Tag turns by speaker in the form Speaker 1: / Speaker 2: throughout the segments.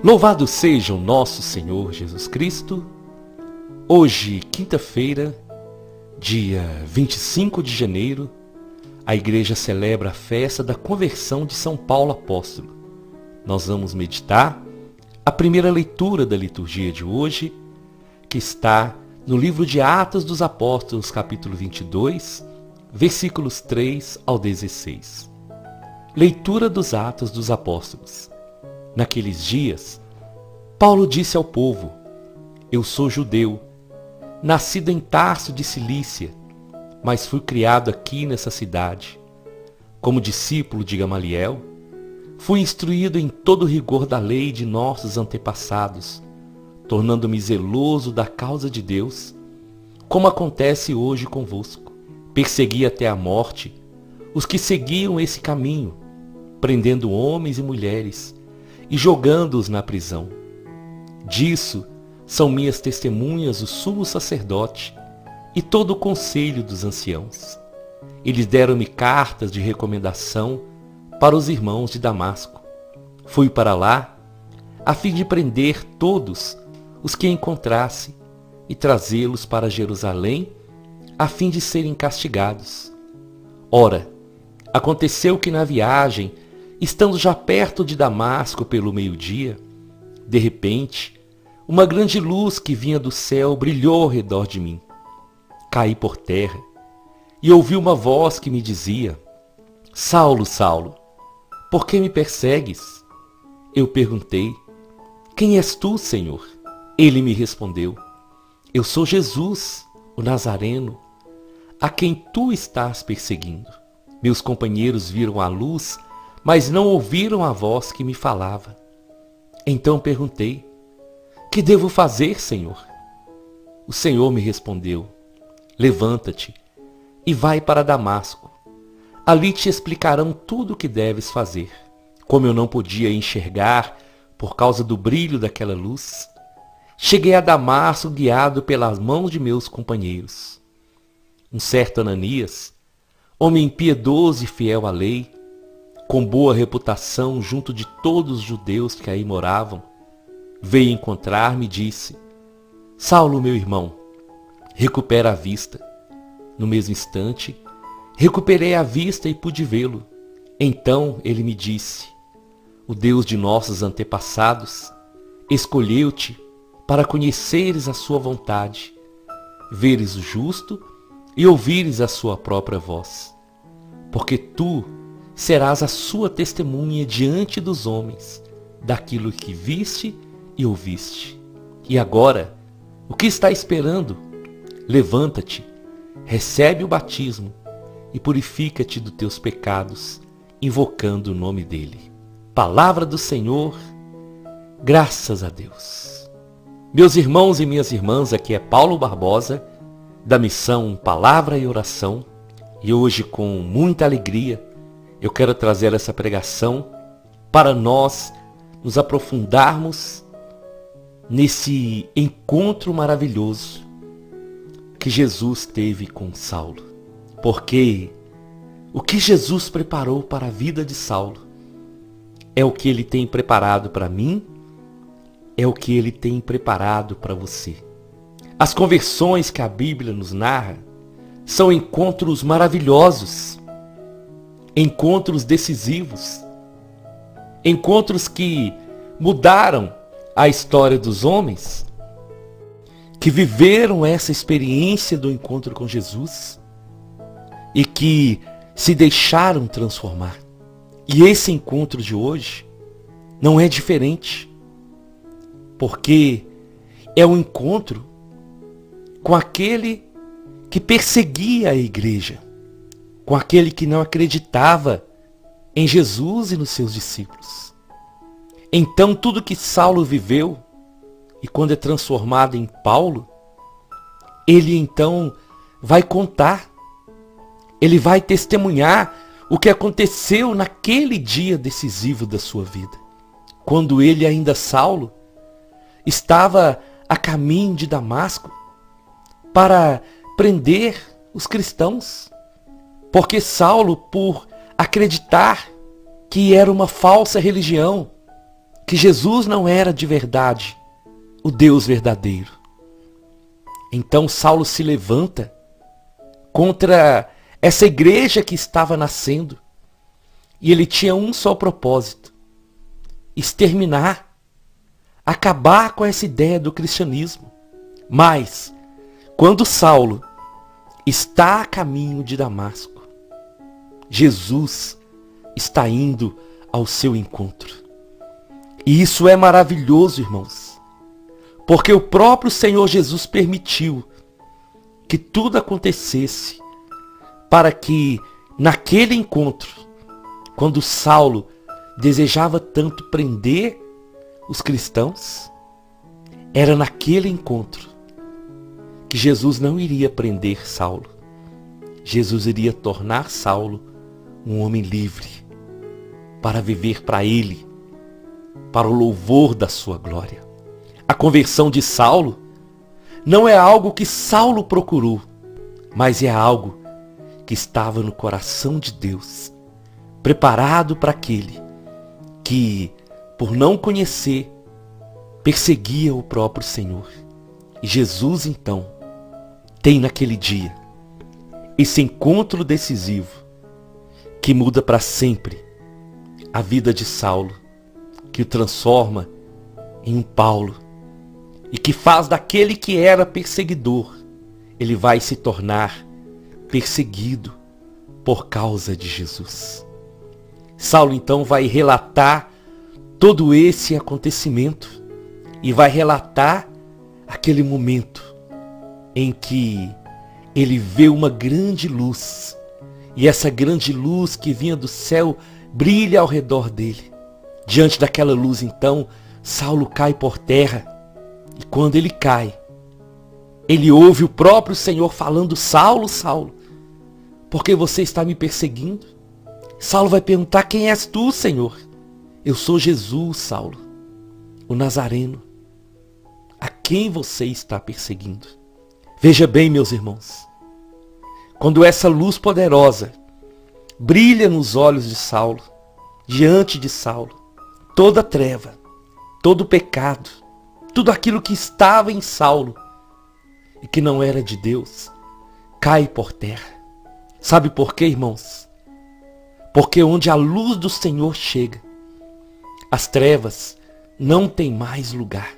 Speaker 1: Louvado seja o nosso Senhor Jesus Cristo. Hoje, quinta-feira, dia 25 de janeiro, a igreja celebra a festa da conversão de São Paulo Apóstolo. Nós vamos meditar a primeira leitura da liturgia de hoje, que está no livro de Atos dos Apóstolos, capítulo 22, versículos 3 ao 16. Leitura dos Atos dos Apóstolos. Naqueles dias, Paulo disse ao povo: Eu sou judeu, nascido em Tarso de Cilícia, mas fui criado aqui nessa cidade. Como discípulo de Gamaliel, fui instruído em todo o rigor da lei de nossos antepassados, tornando-me zeloso da causa de Deus, como acontece hoje convosco. Persegui até a morte os que seguiam esse caminho, prendendo homens e mulheres e jogando-os na prisão. Disso são minhas testemunhas o sumo sacerdote e todo o conselho dos anciãos. Eles deram-me cartas de recomendação para os irmãos de Damasco. Fui para lá a fim de prender todos os que encontrasse e trazê-los para Jerusalém a fim de serem castigados. Ora, aconteceu que na viagem, estando já perto de Damasco pelo meio-dia, de repente, uma grande luz que vinha do céu brilhou ao redor de mim. Caí por terra e ouvi uma voz que me dizia: Saulo, Saulo, por que me persegues? Eu perguntei: Quem és tu, Senhor? Ele me respondeu: Eu sou Jesus, o Nazareno, a quem tu estás perseguindo. Meus companheiros viram a luz, mas não ouviram a voz que me falava. Então perguntei: Que devo fazer, Senhor? O Senhor me respondeu: Levanta-te e vai para Damasco. Ali te explicarão tudo o que deves fazer. Como eu não podia enxergar por causa do brilho daquela luz, cheguei a Damasco guiado pelas mãos de meus companheiros. Um certo Ananias, homem piedoso e fiel à lei, com boa reputação junto de todos os judeus que aí moravam, veio encontrar-me e disse: Saulo, meu irmão, recupera a vista. No mesmo instante, recuperei a vista e pude vê-lo. Então ele me disse: O Deus de nossos antepassados escolheu-te para conheceres a sua vontade, veres o justo e ouvires a sua própria voz. Porque tu serás a sua testemunha diante dos homens, daquilo que viste e ouviste. E agora, o que está esperando? Levanta-te, recebe o batismo e purifica-te dos teus pecados, invocando o nome dele. Palavra do Senhor, graças a Deus. Meus irmãos e minhas irmãs, aqui é Paulo Barbosa, da missão Palavra e Oração, e hoje, com muita alegria, eu quero trazer essa pregação para nós nos aprofundarmos nesse encontro maravilhoso que Jesus teve com Saulo. Porque o que Jesus preparou para a vida de Saulo é o que ele tem preparado para mim, é o que ele tem preparado para você. As conversões que a Bíblia nos narra são encontros maravilhosos, encontros decisivos, encontros que mudaram a história dos homens, que viveram essa experiência do encontro com Jesus e que se deixaram transformar. E esse encontro de hoje não é diferente, porque é um encontro com aquele que perseguia a igreja, com aquele que não acreditava em Jesus e nos seus discípulos. Então tudo que Saulo viveu, e quando é transformado em Paulo, ele então vai contar, ele vai testemunhar o que aconteceu naquele dia decisivo da sua vida. Quando ele, ainda Saulo, estava a caminho de Damasco para prender os cristãos. Porque Saulo, por acreditar que era uma falsa religião, que Jesus não era de verdade o Deus verdadeiro. Então Saulo se levanta contra essa igreja que estava nascendo. E ele tinha um só propósito: exterminar, acabar com essa ideia do cristianismo. Mas, quando Saulo está a caminho de Damasco, Jesus está indo ao seu encontro. E isso é maravilhoso, irmãos, porque o próprio Senhor Jesus permitiu que tudo acontecesse para que, naquele encontro, quando Saulo desejava tanto prender os cristãos, era naquele encontro que Jesus não iria prender Saulo. Jesus iria tornar Saulo um homem livre para viver para ele, para o louvor da sua glória. A conversão de Saulo não é algo que Saulo procurou, mas é algo que estava no coração de Deus, preparado para aquele que, por não conhecer, perseguia o próprio Senhor. E Jesus, então, tem naquele dia esse encontro decisivo que muda para sempre a vida de Saulo, que o transforma em um Paulo e que faz daquele que era perseguidor, ele vai se tornar perseguido por causa de Jesus. Saulo então vai relatar todo esse acontecimento e vai relatar aquele momento em que ele vê uma grande luz, e essa grande luz que vinha do céu brilha ao redor dele. Diante daquela luz, então, Saulo cai por terra, e quando ele cai, ele ouve o próprio Senhor falando: Saulo, Saulo, por que você está me perseguindo? Saulo vai perguntar: quem és tu, Senhor? Eu sou Jesus, Saulo, o Nazareno, a quem você está perseguindo. Veja bem, meus irmãos, quando essa luz poderosa brilha nos olhos de Saulo, diante de Saulo, toda treva, todo pecado, tudo aquilo que estava em Saulo e que não era de Deus, cai por terra. Sabe por quê, irmãos? Porque onde a luz do Senhor chega, as trevas não têm mais lugar.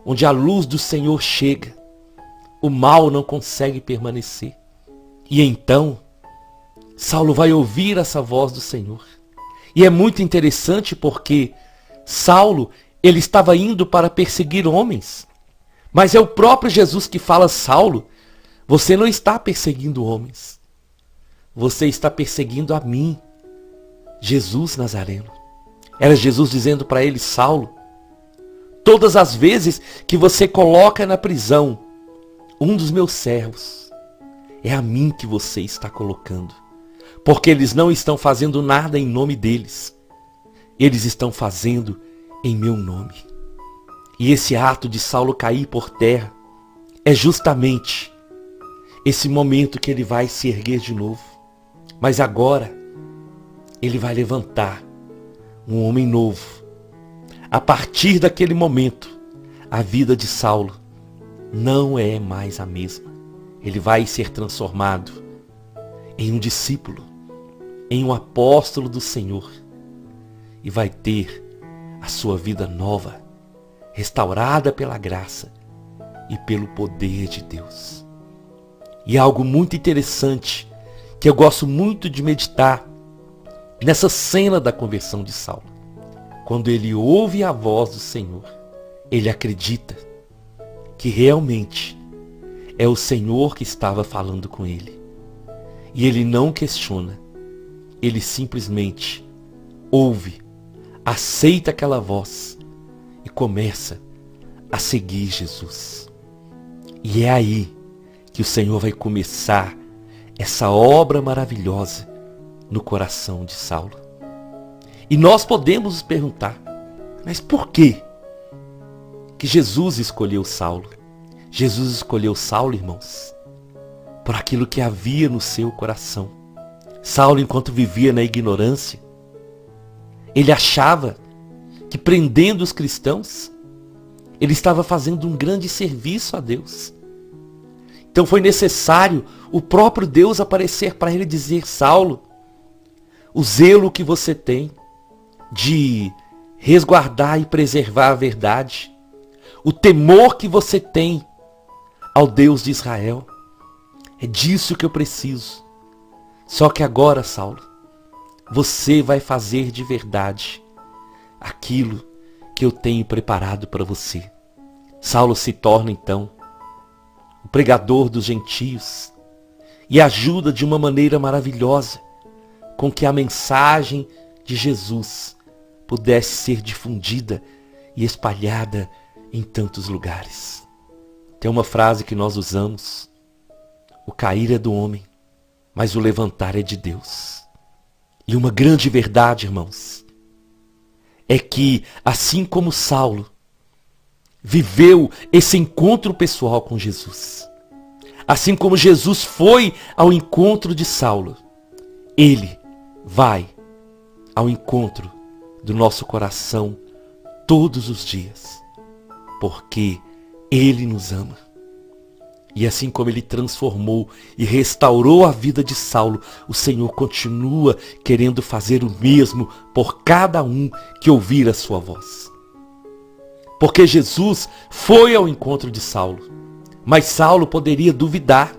Speaker 1: Onde a luz do Senhor chega, o mal não consegue permanecer. E então, Saulo vai ouvir essa voz do Senhor. E é muito interessante porque Saulo, ele estava indo para perseguir homens. Mas é o próprio Jesus que fala: Saulo, você não está perseguindo homens. Você está perseguindo a mim, Jesus Nazareno. Era Jesus dizendo para ele: Saulo, todas as vezes que você coloca na prisão um dos meus servos, é a mim que você está colocando. Porque eles não estão fazendo nada em nome deles. Eles estão fazendo em meu nome. E esse ato de Saulo cair por terra é justamente esse momento que ele vai se erguer de novo. Mas agora ele vai levantar um homem novo. A partir daquele momento, a vida de Saulo não é mais a mesma. Ele vai ser transformado em um discípulo, em um apóstolo do Senhor, e vai ter a sua vida nova, restaurada pela graça e pelo poder de Deus. E algo muito interessante, que eu gosto muito de meditar nessa cena da conversão de Saulo. Quando ele ouve a voz do Senhor, ele acredita que realmente é o Senhor que estava falando com ele. E ele não questiona, ele simplesmente ouve, aceita aquela voz e começa a seguir Jesus. E é aí que o Senhor vai começar essa obra maravilhosa no coração de Saulo. E nós podemos nos perguntar: mas por que Jesus escolheu Saulo? Jesus escolheu Saulo, irmãos, por aquilo que havia no seu coração. Saulo, enquanto vivia na ignorância, ele achava que prendendo os cristãos, ele estava fazendo um grande serviço a Deus. Então foi necessário o próprio Deus aparecer para ele e dizer: Saulo, o zelo que você tem de resguardar e preservar a verdade, o temor que você tem ao Deus de Israel, é disso que eu preciso. Só que agora, Saulo, você vai fazer de verdade aquilo que eu tenho preparado para você. Saulo se torna então o pregador dos gentios e ajuda de uma maneira maravilhosa com que a mensagem de Jesus pudesse ser difundida e espalhada em tantos lugares. Tem uma frase que nós usamos: o cair é do homem, mas o levantar é de Deus. E uma grande verdade, irmãos, é que assim como Saulo viveu esse encontro pessoal com Jesus, assim como Jesus foi ao encontro de Saulo, ele vai ao encontro do nosso coração todos os dias, porque ele nos ama. E assim como ele transformou e restaurou a vida de Saulo, o Senhor continua querendo fazer o mesmo por cada um que ouvir a sua voz. Porque Jesus foi ao encontro de Saulo, mas Saulo poderia duvidar.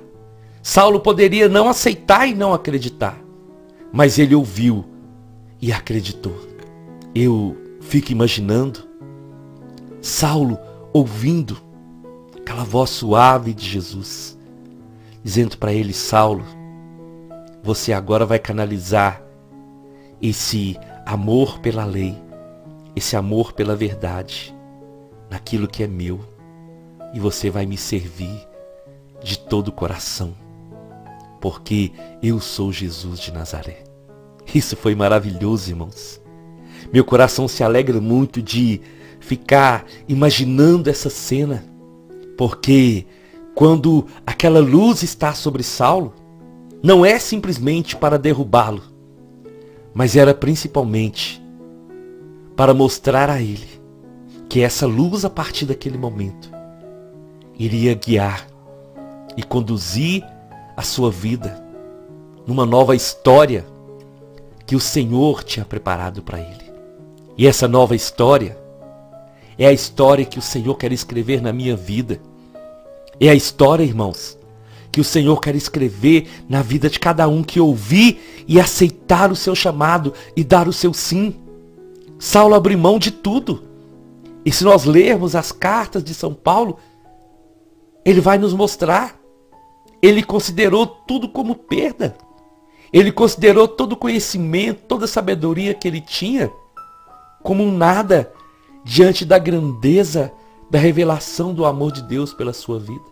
Speaker 1: Saulo poderia não aceitar e não acreditar, mas ele ouviu e acreditou. Eu fico imaginando Saulo ouvindo aquela voz suave de Jesus, dizendo para ele: Saulo, você agora vai canalizar esse amor pela lei, esse amor pela verdade, naquilo que é meu, e você vai me servir de todo o coração, porque eu sou Jesus de Nazaré. Isso foi maravilhoso, irmãos. Meu coração se alegra muito de ficar imaginando essa cena, porque quando aquela luz está sobre Saulo, não é simplesmente para derrubá-lo, mas era principalmente para mostrar a ele que essa luz, a partir daquele momento, iria guiar e conduzir a sua vida numa nova história que o Senhor tinha preparado para ele. E essa nova história é a história que o Senhor quer escrever na minha vida. É a história, irmãos, que o Senhor quer escrever na vida de cada um que ouvir e aceitar o seu chamado e dar o seu sim. Saulo abriu mão de tudo. E se nós lermos as cartas de São Paulo, ele vai nos mostrar. Ele considerou tudo como perda. Ele considerou todo o conhecimento, toda a sabedoria que ele tinha como um nada diante da grandeza da revelação do amor de Deus pela sua vida.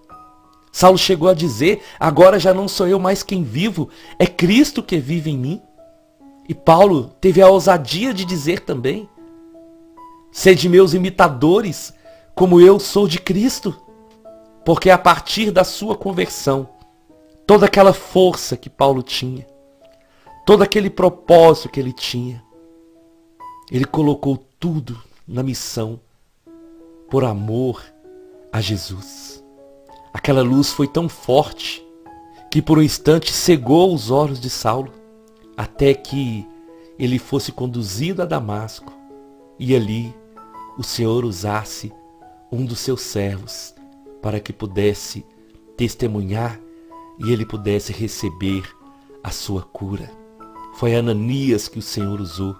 Speaker 1: Saulo chegou a dizer: agora já não sou eu mais quem vivo, é Cristo que vive em mim. E Paulo teve a ousadia de dizer também: sede meus imitadores, como eu sou de Cristo. Porque a partir da sua conversão, toda aquela força que Paulo tinha, todo aquele propósito que ele tinha, ele colocou tudo na missão por amor a Jesus. Aquela luz foi tão forte que por um instante cegou os olhos de Saulo, até que ele fosse conduzido a Damasco e ali o Senhor usasse um dos seus servos para que pudesse testemunhar e ele pudesse receber a sua cura. Foi Ananias que o Senhor usou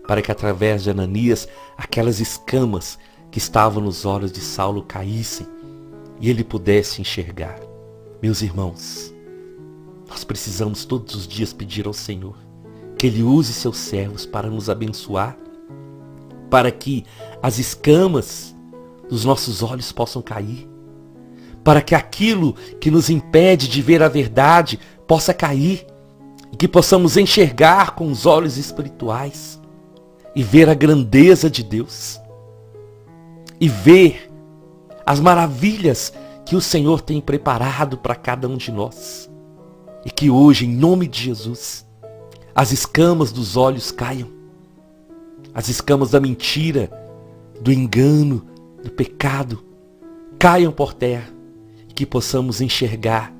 Speaker 1: para que através de Ananias aquelas escamas que estavam nos olhos de Saulo caíssem e ele pudesse enxergar. Meus irmãos, nós precisamos todos os dias pedir ao Senhor que Ele use seus servos para nos abençoar, para que as escamas dos nossos olhos possam cair, para que aquilo que nos impede de ver a verdade possa cair, e que possamos enxergar com os olhos espirituais e ver a grandeza de Deus, e ver as maravilhas que o Senhor tem preparado para cada um de nós. E que hoje, em nome de Jesus, as escamas dos olhos caiam. as escamas da mentira, do engano, do pecado, caiam por terra e que possamos enxergar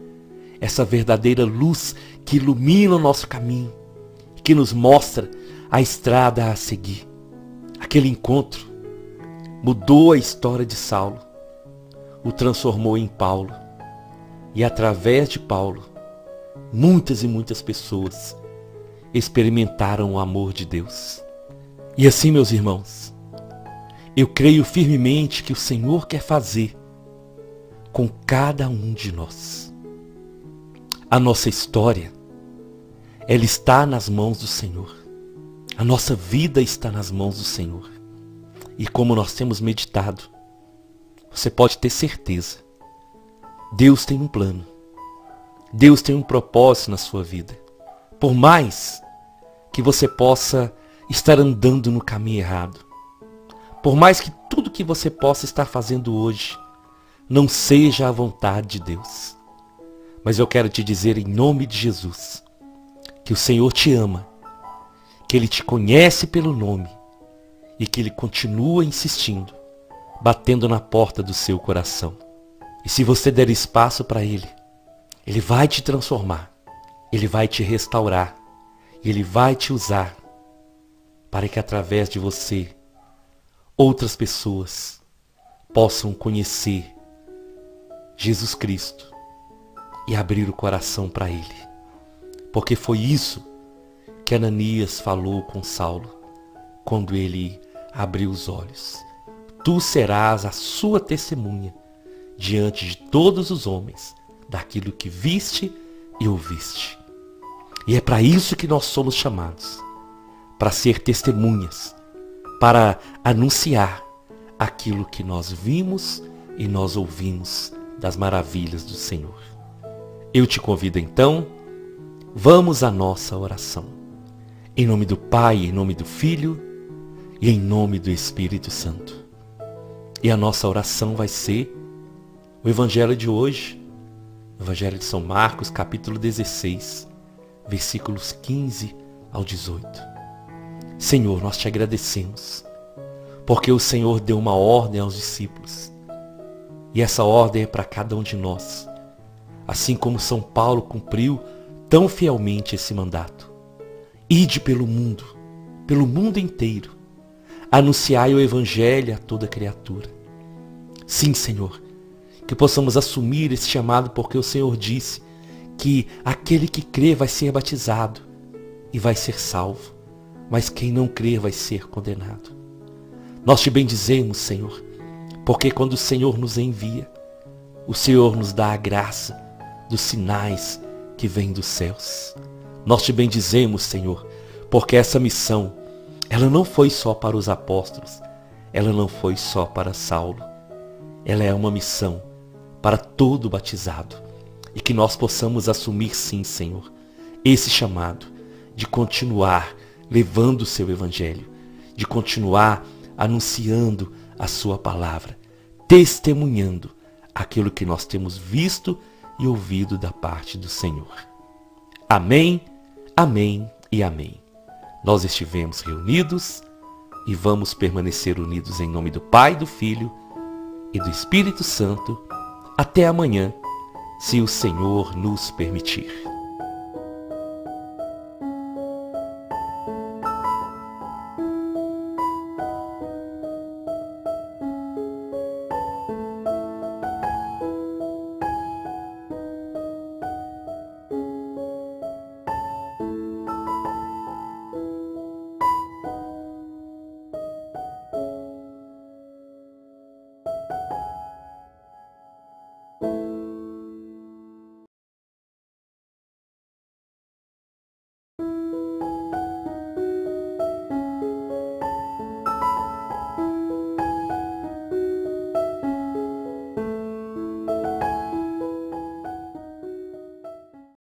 Speaker 1: essa verdadeira luz que ilumina o nosso caminho e que nos mostra a estrada a seguir. Aquele encontro mudou a história de Saulo, o transformou em Paulo e através de Paulo, muitas e muitas pessoas experimentaram o amor de Deus. E assim, meus irmãos, eu creio firmemente que o Senhor quer fazer com cada um de nós. A nossa história, ela está nas mãos do Senhor. A nossa vida está nas mãos do Senhor. E como nós temos meditado, você pode ter certeza, Deus tem um plano. Deus tem um propósito na sua vida. Por mais que você possa estar andando no caminho errado, por mais que tudo que você possa estar fazendo hoje não seja a vontade de Deus, mas eu quero te dizer em nome de Jesus, que o Senhor te ama, que Ele te conhece pelo nome e que Ele continua insistindo, batendo na porta do seu coração. E se você der espaço para Ele, Ele vai te transformar, Ele vai te restaurar, Ele vai te usar para que através de você outras pessoas possam conhecer Jesus Cristo e abrir o coração para Ele. Porque foi isso que Ananias falou com Saulo quando ele abriu os olhos. Tu serás a sua testemunha diante de todos os homens daquilo que viste e ouviste. E é para isso que nós somos chamados, para ser testemunhas, para anunciar aquilo que nós vimos e nós ouvimos das maravilhas do Senhor. Eu te convido então, vamos à nossa oração. Em nome do Pai, em nome do Filho e em nome do Espírito Santo. E a nossa oração vai ser o Evangelho de hoje, o Evangelho de São Marcos, capítulo 16, versículos 15 ao 18. Senhor, nós te agradecemos, porque o Senhor deu uma ordem aos discípulos. E essa ordem é para cada um de nós, assim como São Paulo cumpriu tão fielmente esse mandato. Ide pelo mundo inteiro, anunciai o Evangelho a toda criatura. Sim, Senhor, que possamos assumir esse chamado, porque o Senhor disse que aquele que crê vai ser batizado e vai ser salvo, mas quem não crer vai ser condenado. Nós te bendizemos, Senhor, porque quando o Senhor nos envia, o Senhor nos dá a graça dos sinais que vêm dos céus. Nós te bendizemos, Senhor, porque essa missão, ela não foi só para os apóstolos, ela não foi só para Saulo, ela é uma missão para todo batizado, e que nós possamos assumir sim, Senhor, esse chamado de continuar levando o seu Evangelho, de continuar anunciando a sua palavra, testemunhando aquilo que nós temos visto e ouvido da parte do Senhor. Amém, amém e amém. Nós estivemos reunidos e vamos permanecer unidos em nome do Pai, do Filho e do Espírito Santo até amanhã, se o Senhor nos permitir.